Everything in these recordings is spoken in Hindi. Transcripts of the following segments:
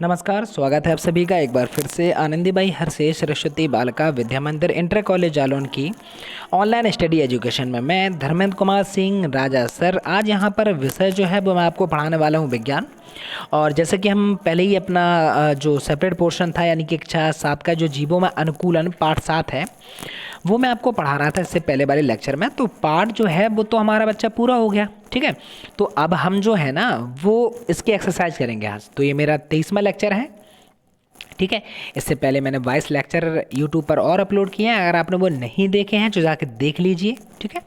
नमस्कार, स्वागत है आप सभी का एक बार फिर से आनंदीबाई हरसेश सरस्वती बालिका विद्या मंदिर इंटर कॉलेज जालौन की ऑनलाइन स्टडी एजुकेशन में। मैं धर्मेंद्र कुमार सिंह राजा सर आज यहाँ पर विषय जो है वो मैं आपको पढ़ाने वाला हूँ विज्ञान। और जैसे कि हम पहले ही अपना जो सेपरेट पोर्शन था यानी कि कक्षा 7 का जो जीवों में अनुकूलन पाठ 7 है वो मैं आपको पढ़ा रहा था इससे पहले वाले लेक्चर में। तो पार्ट जो है वो तो हमारा बच्चा पूरा हो गया, ठीक है। तो अब हम जो है ना वो इसकी एक्सरसाइज करेंगे आज। तो ये मेरा 23वां लेक्चर है, ठीक है। इससे पहले मैंने 22 लेक्चर यूट्यूब पर और अपलोड किए हैं। अगर आपने वो नहीं देखे हैं तो जाकर देख लीजिए, ठीक है।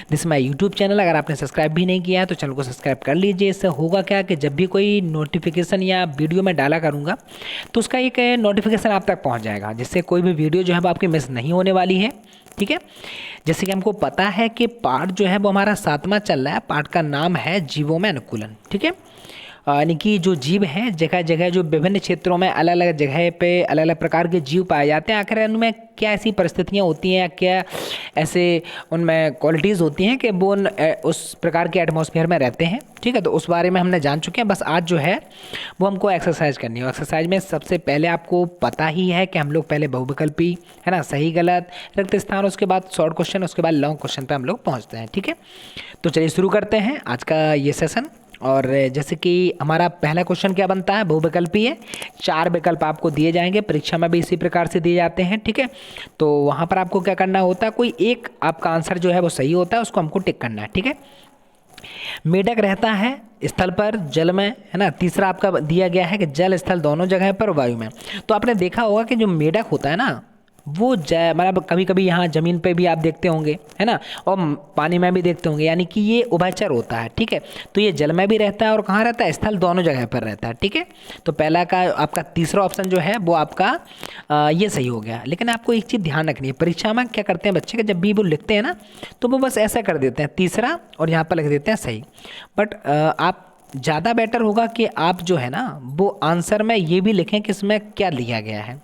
दिस माई यूट्यूब चैनल, अगर आपने सब्सक्राइब भी नहीं किया है तो चैनल को सब्सक्राइब कर लीजिए। इससे होगा क्या कि जब भी कोई नोटिफिकेशन या वीडियो में डाला करूँगा तो उसका एक नोटिफिकेशन आप तक पहुँच जाएगा, जिससे कोई भी वीडियो जो है वो आपकी मिस नहीं होने वाली है, ठीक है। जैसे कि हमको पता है कि पाठ जो है वो हमारा 7वां चल रहा है। पाठ का नाम है जीवों में अनुकूलन, ठीक है। यानी कि जो जीव हैं जगह जगह जो विभिन्न क्षेत्रों में अलग अलग जगह पे अलग अलग प्रकार के जीव पाए जाते हैं। आखिर उनमें क्या ऐसी परिस्थितियाँ होती हैं या क्या ऐसे उनमें क्वालिटीज़ होती हैं कि वो उस प्रकार के एटमॉस्फेयर में रहते हैं, ठीक है। तो उस बारे में हमने जान चुके हैं। बस आज जो है वो हमको एक्सरसाइज करनी है। एक्सरसाइज में सबसे पहले आपको पता ही है कि हम लोग पहले बहुविकल्पी है ना, सही गलत, रिक्त स्थान, उसके बाद शॉर्ट क्वेश्चन, उसके बाद लॉन्ग क्वेश्चन पर हम लोग पहुँचते हैं, ठीक है। तो चलिए शुरू करते हैं आज का ये सेशन। और जैसे कि हमारा पहला क्वेश्चन क्या बनता है, बहुविकल्पी है। 4 विकल्प आपको दिए जाएंगे, परीक्षा में भी इसी प्रकार से दिए जाते हैं, ठीक है। तो वहाँ पर आपको क्या करना होता है, कोई एक आपका आंसर जो है वो सही होता है, उसको हमको टिक करना है, ठीक है। मेढक रहता है स्थल पर, जल में, है ना। तीसरा आपका दिया गया है कि जल स्थल दोनों जगह पर, वायु में। तो आपने देखा होगा कि जो मेढक होता है ना वो मतलब कभी कभी यहाँ ज़मीन पे भी आप देखते होंगे, है ना, और पानी में भी देखते होंगे, यानी कि ये उभयचर होता है, ठीक है। तो ये जल में भी रहता है और कहाँ रहता है, स्थल दोनों जगह पर रहता है, ठीक है। तो पहला का आपका तीसरा ऑप्शन जो है वो आपका ये सही हो गया। लेकिन आपको एक चीज़ ध्यान रखनी है, परीक्षा में क्या करते हैं बच्चे के, जब भी वो लिखते हैं ना तो वो बस ऐसा कर देते हैं तीसरा और यहाँ पर लिख देते हैं सही। बट आप ज़्यादा बेटर होगा कि आप जो है ना वो आंसर में ये भी लिखें कि इसमें क्या लिया गया है।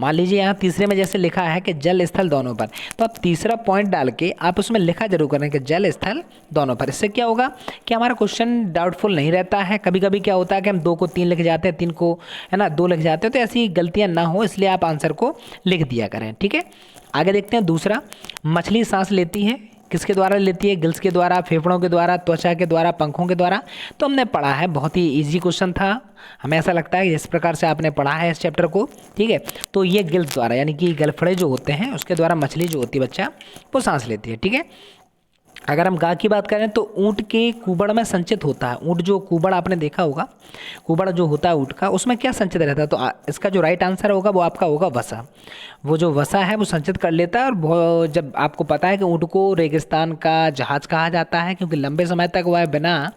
मान लीजिए यहाँ तीसरे में जैसे लिखा है कि जल स्थल दोनों पर, तो आप तीसरा पॉइंट डाल के आप उसमें लिखा जरूर करें कि जल स्थल दोनों पर। इससे क्या होगा कि हमारा क्वेश्चन डाउटफुल नहीं रहता है। कभी कभी क्या होता है कि हम 2 को 3 लिख जाते हैं, 3 को है ना 2 लिख जाते हैं, तो ऐसी गलतियाँ ना हो इसलिए आप आंसर को लिख दिया करें, ठीक है। आगे देखते हैं दूसरा, मछली सांस लेती है, किसके द्वारा लेती है, गिल्स के द्वारा, फेफड़ों के द्वारा, त्वचा के द्वारा, पंखों के द्वारा। तो हमने पढ़ा है, बहुत ही इजी क्वेश्चन था, हमें ऐसा लगता है इस प्रकार से आपने पढ़ा है इस चैप्टर को, ठीक है। तो ये गिल्स द्वारा यानी कि गलफड़े जो होते हैं उसके द्वारा मछली जो होती है बच्चा वो सांस लेती है, ठीक है। अगर हम गाय की बात करें तो ऊँट के कुबड़ में संचित होता है। ऊँट जो कुबड़ आपने देखा होगा, कुबड़ जो होता है ऊँट का, उसमें क्या संचित रहता है, तो इसका जो राइट आंसर होगा वो आपका होगा वसा। वो जो वसा है वो संचित कर लेता है। और जब आपको पता है कि ऊँट को रेगिस्तान का जहाज कहा जाता है क्योंकि लंबे समय तक वह बिना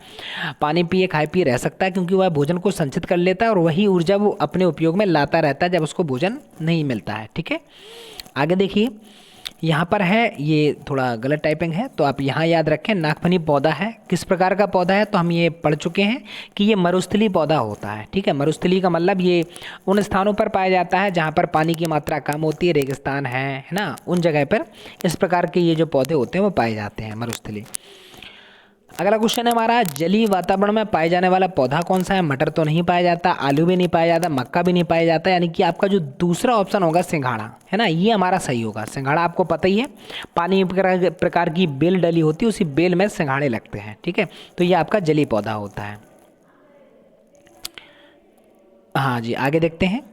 पानी पिए खाए पिए रह सकता है, क्योंकि वह भोजन को संचित कर लेता है और वही ऊर्जा वो अपने उपयोग में लाता रहता है जब उसको भोजन नहीं मिलता है, ठीक है। आगे देखिए यहाँ पर है, ये थोड़ा गलत टाइपिंग है तो आप यहाँ याद रखें, नागफनी पौधा है। किस प्रकार का पौधा है, तो हम ये पढ़ चुके हैं कि ये मरुस्थलीय पौधा होता है, ठीक है। मरुस्थलीय का मतलब ये उन स्थानों पर पाया जाता है जहाँ पर पानी की मात्रा कम होती है, रेगिस्तान है ना, उन जगह पर इस प्रकार के ये जो पौधे होते हैं वो पाए जाते हैं, मरुस्थलीय। अगला क्वेश्चन है हमारा, जलीय वातावरण में पाए जाने वाला पौधा कौन सा है। मटर तो नहीं पाया जाता, आलू भी नहीं पाया जाता, मक्का भी नहीं पाया जाता, यानी कि आपका जो दूसरा ऑप्शन होगा सिंघाड़ा, है ना, ये हमारा सही होगा। सिंघाड़ा आपको पता ही है, पानी प्रकार की बेल डली होती है, उसी बेल में सिंघाड़े लगते हैं, ठीक है। तो ये आपका जलीय पौधा होता है। हाँ जी, आगे देखते हैं।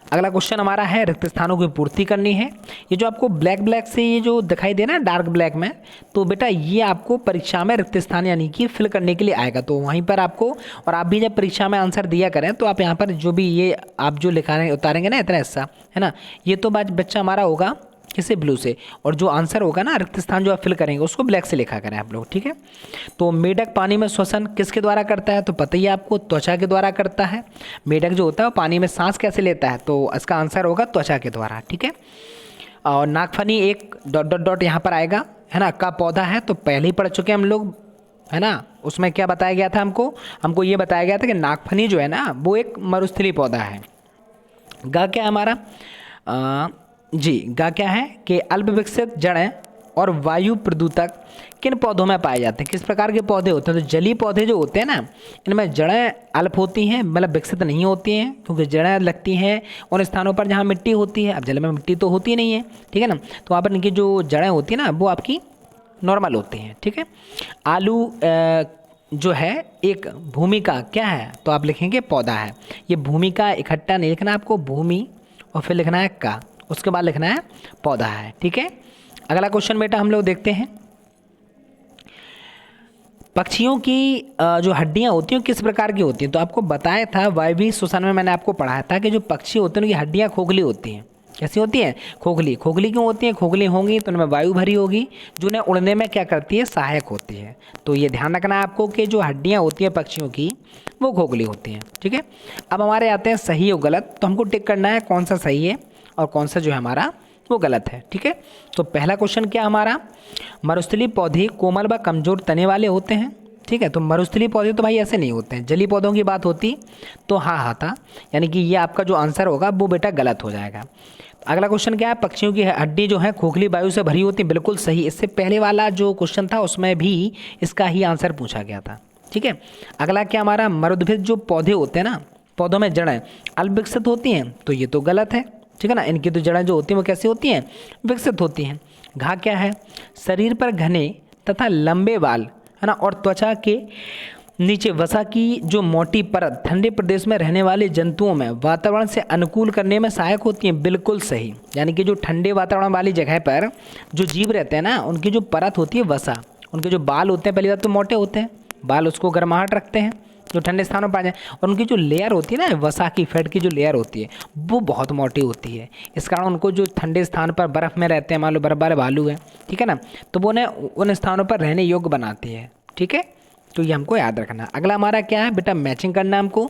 अगला क्वेश्चन हमारा है, रिक्त स्थानों की पूर्ति करनी है। ये जो आपको ब्लैक ब्लैक से ये जो दिखाई दे ना डार्क ब्लैक में, तो बेटा ये आपको परीक्षा में रिक्त स्थान यानी कि फिल करने के लिए आएगा। तो वहीं पर आपको, और आप भी जब परीक्षा में आंसर दिया करें तो आप यहाँ पर जो भी ये आप जो लिखा उतारेंगे ना इतना हिस्सा, है ना, ये तो बच्चा हमारा होगा किसे, ब्लू से, और जो आंसर होगा ना रिक्त स्थान जो आप फिल करेंगे उसको ब्लैक से लिखा करें आप लोग, ठीक है। तो मेढक पानी में श्वसन किसके द्वारा करता है, तो पता ही आपको त्वचा के द्वारा करता है। मेढक जो होता है वो पानी में सांस कैसे लेता है, तो इसका आंसर होगा त्वचा के द्वारा, ठीक है। और नागफनी एक डॉट डॉट डॉट यहाँ पर आएगा, है ना, का पौधा है, तो पहले ही पढ़ चुके हैं हम लोग, है ना। उसमें क्या बताया गया था, हमको ये बताया गया था कि नागफनी जो है ना वो एक मरुस्थलीय पौधा है। गा क्या है हमारा, जी गा क्या है कि अल्प विकसित जड़ें और वायु प्रदूतक किन पौधों में पाए जाते हैं? किस प्रकार के पौधे होते हैं? तो जलीय पौधे जो होते हैं ना, इनमें जड़ें अल्प होती हैं, मतलब विकसित नहीं होती हैं, क्योंकि जड़ें लगती हैं उन स्थानों पर जहाँ मिट्टी होती है। अब जल में मिट्टी तो होती नहीं है, ठीक है ना, तो वहाँ पर इनकी जो जड़ें होती हैं ना वो आपकी नॉर्मल होती हैं, ठीक है। आलू जो है एक भूमि का क्या है? तो आप लिखेंगे पौधा है। ये भूमि का इकट्ठा नहीं लिखना आपको, भूमि और फिर लिखना है का, उसके बाद लिखना है पौधा है, ठीक है। अगला क्वेश्चन बेटा हम लोग देखते हैं, पक्षियों की जो हड्डियां होती हैं किस प्रकार की होती हैं? तो आपको बताया था वायवीय श्वसन में, मैंने आपको पढ़ाया था कि जो पक्षी होते हैं उनकी हड्डियां खोखली होती हैं। कैसी होती हैं? खोखली। खोखली क्यों होती हैं? खोखली होंगी तो उनमें वायु भरी होगी जो उन्हें उड़ने में क्या करती है? सहायक होती है। तो ये ध्यान रखना है आपको कि जो हड्डियाँ होती हैं पक्षियों की वो खोखली होती हैं, ठीक है। अब हमारे आते हैं सही और गलत, तो हमको टिक करना है कौन सा सही है और कौन सा जो है हमारा वो गलत है, ठीक है। तो पहला क्वेश्चन क्या हमारा, मरुस्थलीय पौधे कोमल व कमजोर तने वाले होते हैं, ठीक है। तो मरुस्थलीय पौधे तो भाई ऐसे नहीं होते हैं। जलीय पौधों की बात होती तो हाँ था, यानी कि ये आपका जो आंसर होगा वो बेटा गलत हो जाएगा। अगला क्वेश्चन क्या है, पक्षियों की हड्डी जो है खोखली वायु से भरी होती है, बिल्कुल सही। इससे पहले वाला जो क्वेश्चन था उसमें भी इसका ही आंसर पूछा गया था, ठीक है। अगला क्या हमारा, मरुद्भिद जो पौधे होते हैं ना, पौधों में जड़ें अल्प विकसित होती हैं, तो ये तो गलत है, ठीक है ना। इनकी तो जड़ें जो होती हैं वो कैसी होती हैं? विकसित होती हैं। घा क्या है, शरीर पर घने तथा लंबे बाल, है ना, और त्वचा के नीचे वसा की जो मोटी परत ठंडे प्रदेश में रहने वाले जंतुओं में वातावरण से अनुकूल करने में सहायक होती हैं, बिल्कुल सही। यानी कि जो ठंडे वातावरण वाली जगह पर जो जीव रहते हैं ना, उनकी जो परत होती है वसा, उनके जो बाल होते हैं, पहली बात तो मोटे होते हैं, बाल उसको गर्माहट रखते हैं जो ठंडे स्थानों पर आ जाए, और उनकी जो लेयर होती है ना, वसा की फैट की जो लेयर होती है वो बहुत मोटी होती है। इस कारण उनको जो ठंडे स्थान पर बर्फ़ में रहते हैं, मान लो बर्फ वाले भालू हैं, ठीक है ना, तो वो उन्हें उन स्थानों पर रहने योग्य बनाती है, ठीक है। तो ये हमको याद रखना। अगला हमारा क्या है बेटा, मैचिंग करना हमको,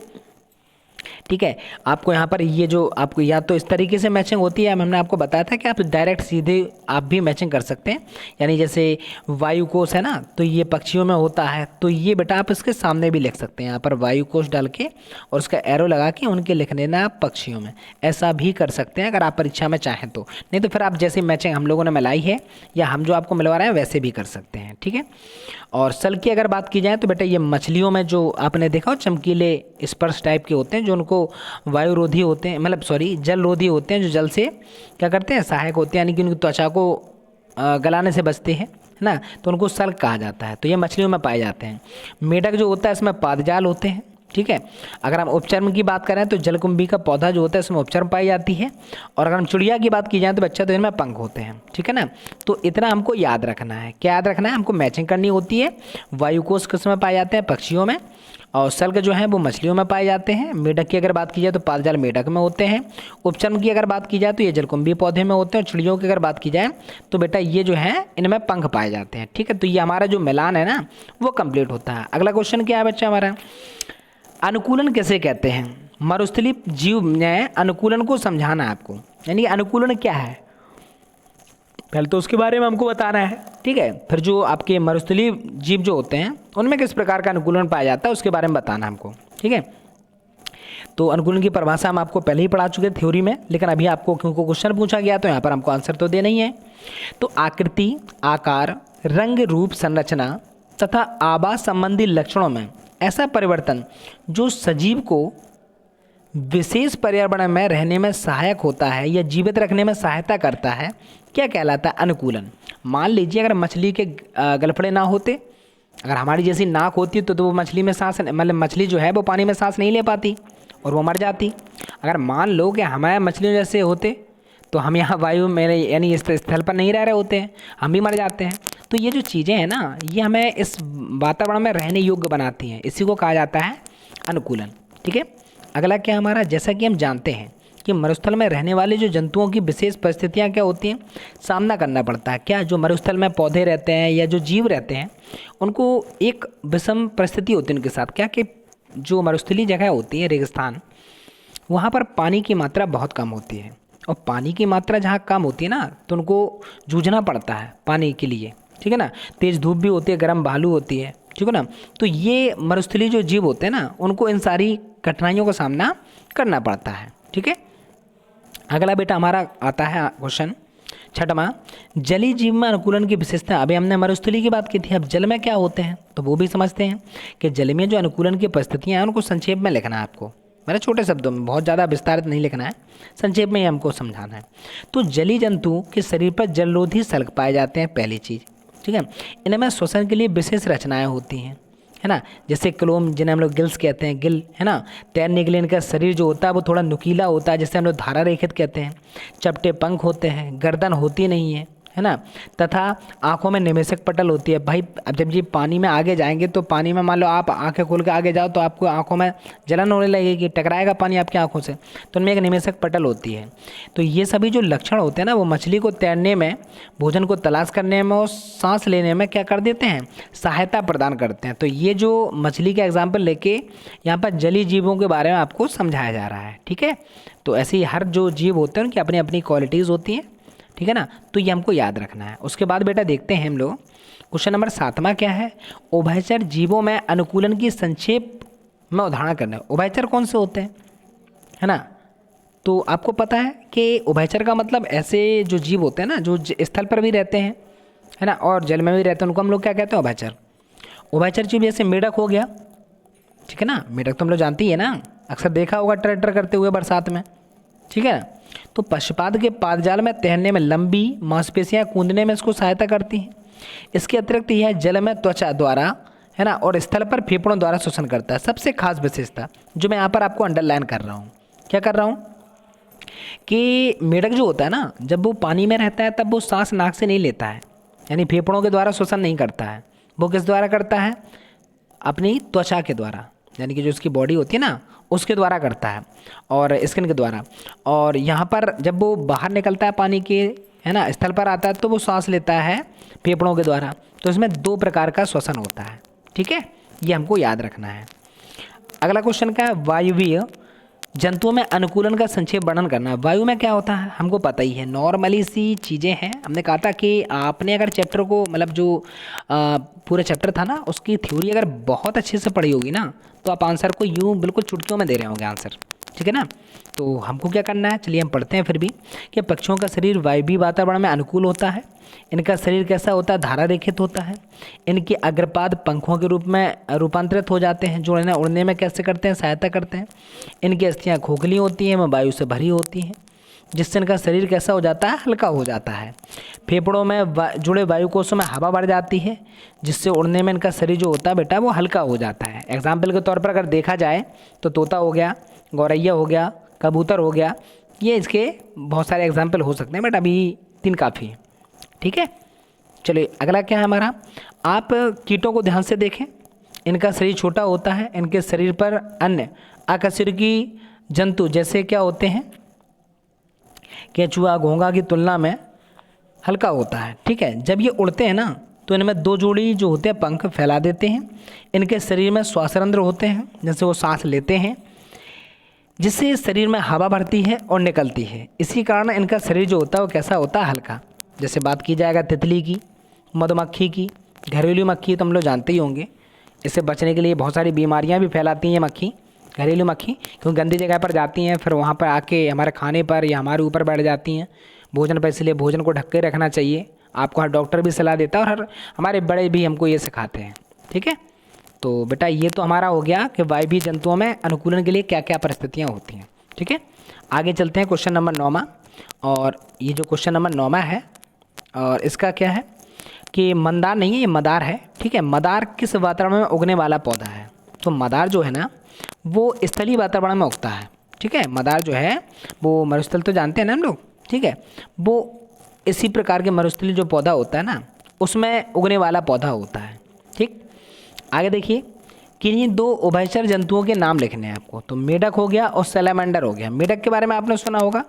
ठीक है। आपको यहाँ पर ये जो आपको या तो इस तरीके से मैचिंग होती है, हमने आपको बताया था कि आप डायरेक्ट सीधे आप भी मैचिंग कर सकते हैं। यानी जैसे वायु कोश है ना, तो ये पक्षियों में होता है, तो ये बेटा आप इसके सामने भी लिख सकते हैं, यहाँ पर वायु कोश डाल के और उसका एरो लगा के उनके लिख देना आप पक्षियों में। ऐसा भी कर सकते हैं अगर आप परीक्षा में चाहें तो, नहीं तो फिर आप जैसे मैचिंग हम लोगों ने मिलाई है या हम जो आपको मिलवा रहे हैं वैसे भी कर सकते हैं, ठीक है। और सल की अगर बात की जाए तो बेटा ये मछलियों में जो आपने देखा हो चमकीले स्पर्श टाइप के होते हैं, जो उनको वायुरोधी होते हैं, मतलब सॉरी जल रोधी होते हैं, जो जल से क्या करते हैं? सहायक होते हैं, यानी कि उनकी त्वचा को गलाने से बचते हैं, है ना, तो उनको सल्क कहा जाता है। तो ये मछलियों में पाए जाते हैं। मेढक जो होता है इसमें पादजाल होते हैं, ठीक है। अगर हम उपचर्म की बात करें तो जलकुंभी का पौधा जो होता है इसमें उपचर्म पाई जाती है। और अगर हम चिड़िया की बात की जाए तो बच्चा तो इनमें पंख होते हैं, ठीक है ना। तो इतना हमको याद रखना है। क्या याद रखना है? हमको मैचिंग करनी होती है। वायुकोश किस में पाए जाते हैं? पक्षियों में। और सल्क जो है वो मछलियों में पाए जाते हैं। मेढक की अगर बात की जाए तो पादजाल मेढक में होते हैं। उपचर्म की अगर बात की जाए तो ये जलकुंभी पौधे में होते हैं। और चिड़ियों की अगर बात की जाए तो बेटा ये जो है इनमें पंख पाए जाते हैं, ठीक है। तो ये हमारा जो मिलान है ना वो कंप्लीट होता है। अगला क्वेश्चन क्या है बच्चा हमारा, अनुकूलन कैसे कहते हैं? मरुस्थलीय जीव में अनुकूलन को समझाना है आपको, यानी अनुकूलन क्या है पहले तो उसके बारे में हमको बताना है, ठीक है। फिर जो आपके मरुस्थलीय जीव जो होते हैं उनमें किस प्रकार का अनुकूलन पाया जाता है उसके बारे में बताना हमको, ठीक है। तो अनुकूलन की परिभाषा हम आपको पहले ही पढ़ा चुके थे थ्योरी में, लेकिन अभी आपको क्योंकि क्वेश्चन पूछा गया तो यहाँ पर हमको आंसर तो देना ही है। तो आकृति, आकार, रंग, रूप, संरचना तथा आवास संबंधी लक्षणों में ऐसा परिवर्तन जो सजीव को विशेष पर्यावरण में रहने में सहायक होता है या जीवित रखने में सहायता करता है, क्या कहलाता है? अनुकूलन। मान लीजिए अगर मछली के गलफड़े ना होते, अगर हमारी जैसी नाक होती तो वो मछली में सांस, मतलब मछली जो है वो पानी में सांस नहीं ले पाती और वो मर जाती। अगर मान लो कि हमारे मछलियों जैसे होते तो हम यहाँ वायु में यानी इस स्थल पर नहीं रह रहे होते हैं, हम भी मर जाते हैं। तो ये जो चीज़ें हैं ना ये हमें इस वातावरण में रहने योग्य बनाती हैं, इसी को कहा जाता है अनुकूलन, ठीक है। अगला क्या हमारा, जैसा कि हम जानते हैं कि मरुस्थल में रहने वाले जो जंतुओं की विशेष परिस्थितियाँ क्या होती हैं, सामना करना पड़ता है। क्या जो मरुस्थल में पौधे रहते हैं या जो जीव रहते हैं उनको एक विषम परिस्थिति होती है उनके साथ, क्या कि जो मरुस्थलीय जगह होती है, रेगिस्तान, वहाँ पर पानी की मात्रा बहुत कम होती है। और पानी की मात्रा जहाँ कम होती है ना तो उनको जूझना पड़ता है पानी के लिए, ठीक है ना। तेज़ धूप भी होती है, गर्म भालू होती है, ठीक है ना। तो ये मरुस्थलीय जो जीव होते हैं ना उनको इन सारी कठिनाइयों का सामना करना पड़ता है, ठीक है। अगला बेटा हमारा आता है क्वेश्चन, छठवां, जलीय जीव में अनुकूलन की विशेषता। अभी हमने मरुस्थलीय की बात की थी, अब जल में क्या होते हैं तो वो भी समझते हैं कि जल में जो अनुकूलन की परिस्थितियाँ हैं उनको संक्षेप में लिखना है आपको, मेरे छोटे शब्दों में, बहुत ज़्यादा विस्तारित नहीं लिखना है, संक्षेप में ही हमको समझाना है। तो जलीय जंतु के शरीर पर जलरोधी सल्क पाए जाते हैं, पहली चीज़, ठीक है। इनमें श्वसन के लिए विशेष रचनाएं होती हैं, है ना, जैसे क्लोम, जिन्हें हम लोग गिल्स कहते हैं, गिल, है ना। तैरने के लिए इनका शरीर जो होता है वो थोड़ा नुकीला होता है, जिसे हम लोग धारा रेखित कहते हैं। चपटे पंख होते हैं, गर्दन होती नहीं है ना, तथा आंखों में निवेशक पटल होती है। भाई अब जब ये पानी में आगे जाएंगे तो पानी में मान लो आप आंखें खोल के आगे जाओ तो आपको आंखों में जलन होने लगेगी, टकराएगा पानी आपकी आंखों से, तो उनमें एक निवेशक पटल होती है। तो ये सभी जो लक्षण होते हैं ना, वो मछली को तैरने में, भोजन को तलाश करने में और सांस लेने में क्या कर देते हैं, सहायता प्रदान करते हैं। तो ये जो मछली का एग्जाम्पल लेके यहाँ पर जलीय जीवों के बारे में आपको समझाया जा रहा है, ठीक है। तो ऐसे ही हर जो जीव होते हैं उनकी अपनी अपनी क्वालिटीज़ होती हैं, ठीक है ना। तो ये हमको याद रखना है। उसके बाद बेटा देखते हैं हम लोग क्वेश्चन नंबर 7वां क्या है, उभयचर जीवों में अनुकूलन की संक्षेप में उदाहरण करना है। उभयचर कौन से होते हैं, है ना। तो आपको पता है कि उभयचर का मतलब ऐसे जो जीव होते हैं ना, जो स्थल पर भी रहते हैं, है ना, और जल में भी रहते हैं, उनको हम लोग क्या कहते हैं, उभयचर। उभयचर जीव जैसे मेढक हो गया, ठीक है ना, मेढक तो हम लोग जानती है ना, अक्सर देखा होगा ट्रैक्टर करते हुए बरसात में, ठीक है ना। तो पशुपाद के पादजाल में तैरने में लंबी मांसपेशियां कूदने में इसको सहायता करती हैं। इसके अतिरिक्त यह जल में त्वचा द्वारा, है ना, और स्थल पर फेफड़ों द्वारा शोषण करता है। सबसे खास विशेषता जो मैं यहाँ पर आपको अंडरलाइन कर रहा हूँ, क्या कर रहा हूँ, कि मेढक जो होता है ना, जब वो पानी में रहता है तब वो सांस नाक से नहीं लेता है, यानी फेफड़ों के द्वारा शोषण नहीं करता है। वो किस द्वारा करता है, अपनी त्वचा के द्वारा, यानी कि जो उसकी बॉडी होती है ना उसके द्वारा करता है, और स्किन के द्वारा। और यहाँ पर जब वो बाहर निकलता है पानी के, है ना, स्थल पर आता है तो वो सांस लेता है फेफड़ों के द्वारा। तो इसमें 2 प्रकार का श्वसन होता है, ठीक है, ये हमको याद रखना है। अगला क्वेश्चन क्या है, वायुवीय जंतुओं में अनुकूलन का संक्षेप वर्णन करना है। वायु में क्या होता है हमको पता ही है, नॉर्मली सी चीज़ें हैं। हमने कहा था कि आपने अगर चैप्टर को, मतलब जो पूरा चैप्टर था ना, उसकी थ्योरी अगर बहुत अच्छे से पढ़ी होगी ना, तो आप आंसर को यूँ बिल्कुल चुटकियों में दे रहे होंगे आंसर, ठीक है ना। तो हमको क्या करना है, चलिए हम पढ़ते हैं फिर भी, कि पक्षियों का शरीर वायवीय वातावरण में अनुकूल होता है। इनका शरीर कैसा होता है, धारा रेखित होता है। इनके अग्रपाद पंखों के रूप में रूपांतरित हो जाते हैं, जो इन्हें उड़ने में कैसे करते हैं, सहायता करते हैं। इनकी अस्थियाँ खोखली होती हैं, वह वायु से भरी होती हैं, जिससे इनका शरीर कैसा हो जाता है, हल्का हो जाता है। फेफड़ों में जुड़े वायुकोशों में हवा बढ़ जाती है, जिससे उड़ने में इनका शरीर जो होता है बेटा वो हल्का हो जाता है। एग्जाम्पल के तौर पर अगर देखा जाए तो तोता हो गया, गौरैया हो गया, कबूतर हो गया, ये इसके बहुत सारे एग्जाम्पल हो सकते हैं, बट अभी 3 काफ़ी है, ठीक है। चलिए अगला क्या है हमारा, आप कीटों को ध्यान से देखें। इनका शरीर छोटा होता है, इनके शरीर पर अन्य आकर्षकी जंतु जैसे क्या होते हैं, केंचुआ, घोंघा की तुलना में हल्का होता है, ठीक है। जब ये उड़ते हैं ना तो इनमें 2 जोड़ी जो होते हैं पंख फैला देते हैं। इनके शरीर में श्वासरंध्र होते हैं, जैसे वो सांस लेते हैं, जिससे शरीर में हवा भरती है और निकलती है। इसी कारण इनका शरीर जो होता है वो कैसा होता है, हल्का। जैसे बात की जाएगा तितली की, मधुमक्खी की, घरेलू मक्खी तो हम लोग जानते ही होंगे, इससे बचने के लिए बहुत सारी बीमारियां भी फैलाती हैं मक्खी, घरेलू मक्खी, क्योंकि गंदी जगह पर जाती हैं, फिर वहाँ पर आके हमारे खाने पर या हमारे ऊपर बैठ जाती हैं भोजन पर। इसलिए भोजन को ढक के रखना चाहिए, आपको हर डॉक्टर भी सलाह देता है और हर हमारे बड़े भी हमको ये सिखाते हैं, ठीक है। तो बेटा ये तो हमारा हो गया कि वायवीय जंतुओं में अनुकूलन के लिए क्या क्या परिस्थितियाँ होती हैं, ठीक है। आगे चलते हैं क्वेश्चन नंबर 9वां, और ये जो क्वेश्चन नंबर 9वां है, और इसका क्या है कि मंदार नहीं है, ये मदार है, ठीक है। मदार किस वातावरण में उगने वाला पौधा है, तो मदार जो है ना वो स्थलीय वातावरण में उगता है, ठीक है। मदार जो है वो मरुस्थल तो जानते हैं ना हम लोग, ठीक है, वो इसी प्रकार के मरुस्थलीय जो पौधा होता है ना उसमें उगने वाला पौधा होता है, ठीक। आगे देखिए, किन्हीं 2 उभयचर जंतुओं के नाम लिखने हैं आपको। तो मेढक हो गया और सैलामेंडर हो गया। मेढक के बारे में आपने सुना होगा,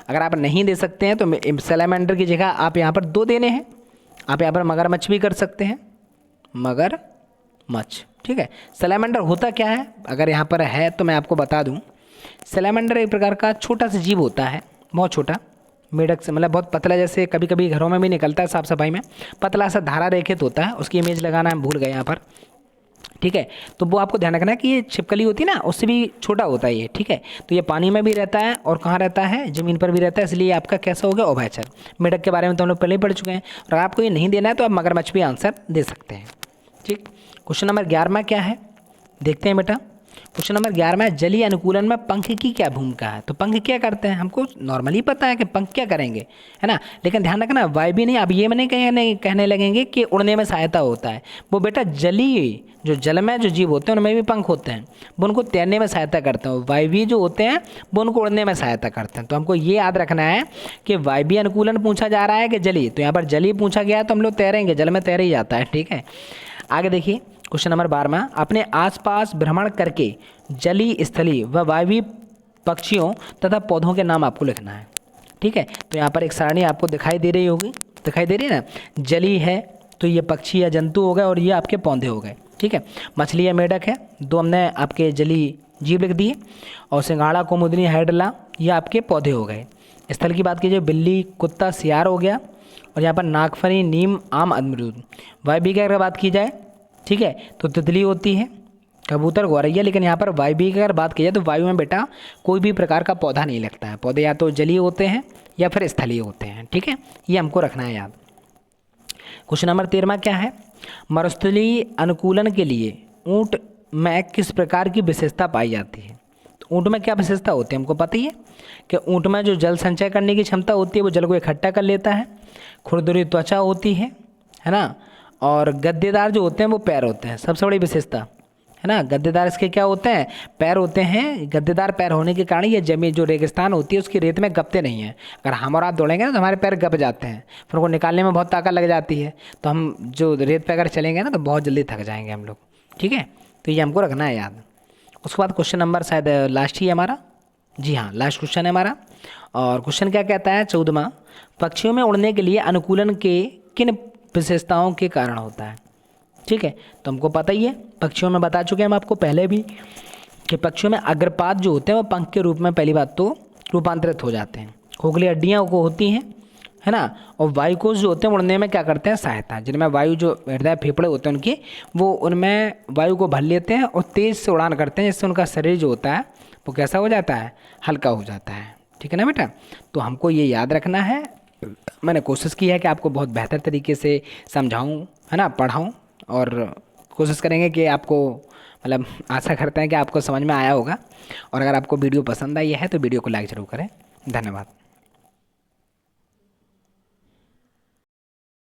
अगर आप नहीं दे सकते हैं तो सैलामेंडर की जगह आप यहाँ पर 2 देने हैं। आप यहाँ पर मगरमच्छ भी कर सकते हैं, मगरमच्छ, ठीक है। सैलामेंडर होता क्या है, अगर यहाँ पर है तो मैं आपको बता दूँ। सैलामेंडर एक प्रकार का छोटा सा जीव होता है, बहुत छोटा, मेढक से मतलब बहुत पतला, जैसे कभी कभी घरों में भी निकलता है साफ सफाई में, पतला सा धारा रेखित होता है। उसकी इमेज लगाना हम भूल गए यहाँ पर, ठीक है। तो वो आपको ध्यान रखना है कि ये छिपकली होती है ना, उससे भी छोटा होता है ये, ठीक है। तो ये पानी में भी रहता है और कहाँ रहता है, ज़मीन पर भी रहता है, इसलिए आपका कैसा हो गया, उभयचर। मेढक के बारे में तो हम लोग पहले ही पढ़ चुके हैं, और आपको ये नहीं देना है तो आप मगरमच्छ भी आंसर दे सकते हैं। ठीक। क्वेश्चन नंबर 11 क्या है, देखते हैं बेटा। क्वेश्चन नंबर 11 जलीय अनुकूलन में पंख की क्या भूमिका है। तो पंख क्या करते हैं, हमको नॉर्मली पता है कि पंख क्या करेंगे, है ना, लेकिन ध्यान रखना वायु नहीं, अब ये मैंने कहने लगेंगे कि उड़ने में सहायता होता है। वो बेटा जलीय, जो जल में जो जीव होते हैं उनमें भी पंख होते हैं, वो उनको तैरने में सहायता करते हैं। वायवीय जो होते हैं वो उनको उड़ने में सहायता करते हैं। तो हमको ये याद रखना है कि वायवीय अनुकूलन पूछा जा रहा है कि जलीय, तो यहाँ पर जलीय पूछा गया है तो हम लोग तैरेंगे, जल में तैर ही जाता है, ठीक है। आगे देखिए क्वेश्चन नंबर 12 अपने आसपास भ्रमण करके जलीय, स्थलीय व वायवीय पक्षियों तथा पौधों के नाम आपको लिखना है, ठीक है। तो यहाँ पर एक सारणी आपको दिखाई दे रही होगी, दिखाई दे रही है ना, जलीय है तो ये पक्षी या जंतु हो गए और ये आपके पौधे हो गए, ठीक है। मछली या मेढक है, दो हमने आपके जलीय जीव लिख दिए, और सिंघाड़ा, कुमुदनी, हाइड्रला ये आपके पौधे हो गए। स्थल की बात कीजिए, बिल्ली, कुत्ता, सियार हो गया, और यहाँ पर नागफनी, नीम, आम, अमरूद। वायवीय की अगर बात की जाए, ठीक है, तो तितली होती है, कबूतर, गौरैया, लेकिन यहाँ पर वायवीय की अगर बात की जाए तो वायु में बेटा कोई भी प्रकार का पौधा नहीं लगता है, पौधे या तो जलीय होते हैं या फिर स्थलीय होते हैं, ठीक है, ये हमको रखना है याद। क्वेश्चन नंबर 13 क्या है, मरुस्थलीय अनुकूलन के लिए ऊँट में किस प्रकार की विशेषता पाई जाती है। तो ऊँट में क्या विशेषता होती है, हमको पता ही है कि ऊँट में जो जल संचय करने की क्षमता होती है, वो जल को इकट्ठा कर लेता है, खुरदुरी त्वचा होती है ना, और गद्देदार जो होते हैं वो पैर होते हैं, सबसे बड़ी विशेषता, है ना। गद्देदार इसके क्या होते हैं, पैर होते हैं। गद्देदार पैर होने के कारण ये जमीन जो रेगिस्तान होती है उसकी रेत में गपते नहीं हैं। अगर हम और आप दौड़ेंगे ना तो हमारे पैर गप जाते हैं, फिर उनको निकालने में बहुत ताकत लग जाती है, तो हम जो रेत पे अगर चलेंगे ना तो बहुत जल्दी थक जाएंगे हम लोग, ठीक है। तो ये हमको रखना है याद। उसके बाद क्वेश्चन नंबर शायद लास्ट ही है हमारा, जी हाँ लास्ट क्वेश्चन है हमारा। और क्वेश्चन क्या कहता है 14, पक्षियों में उड़ने के लिए अनुकूलन के किन विशेषताओं के कारण होता है, ठीक है। तो हमको पता ही है, पक्षियों में बता चुके हैं हम आपको पहले भी कि पक्षियों में अग्रपात जो होते हैं वो पंख के रूप में पहली बात तो रूपांतरित हो जाते हैं, खोखली हड्डियाँ को होती हैं, है ना, और वायुकोश जो होते हैं उड़ने में क्या करते हैं, सहायता, जिनमें वायु जो हृदय फेफड़े होते हैं उनके, वो उनमें वायु को भर लेते हैं और तेज़ से उड़ान करते हैं, जिससे उनका शरीर जो होता है वो कैसा हो जाता है, हल्का हो जाता है, ठीक है ना बेटा। तो हमको ये याद रखना है, मैंने कोशिश की है कि आपको बहुत बेहतर तरीके से समझाऊं, है ना, पढ़ाऊं, और कोशिश करेंगे कि आपको मतलब आशा करते हैं कि आपको समझ में आया होगा। और अगर आपको वीडियो पसंद आई है तो वीडियो को लाइक ज़रूर करें। धन्यवाद।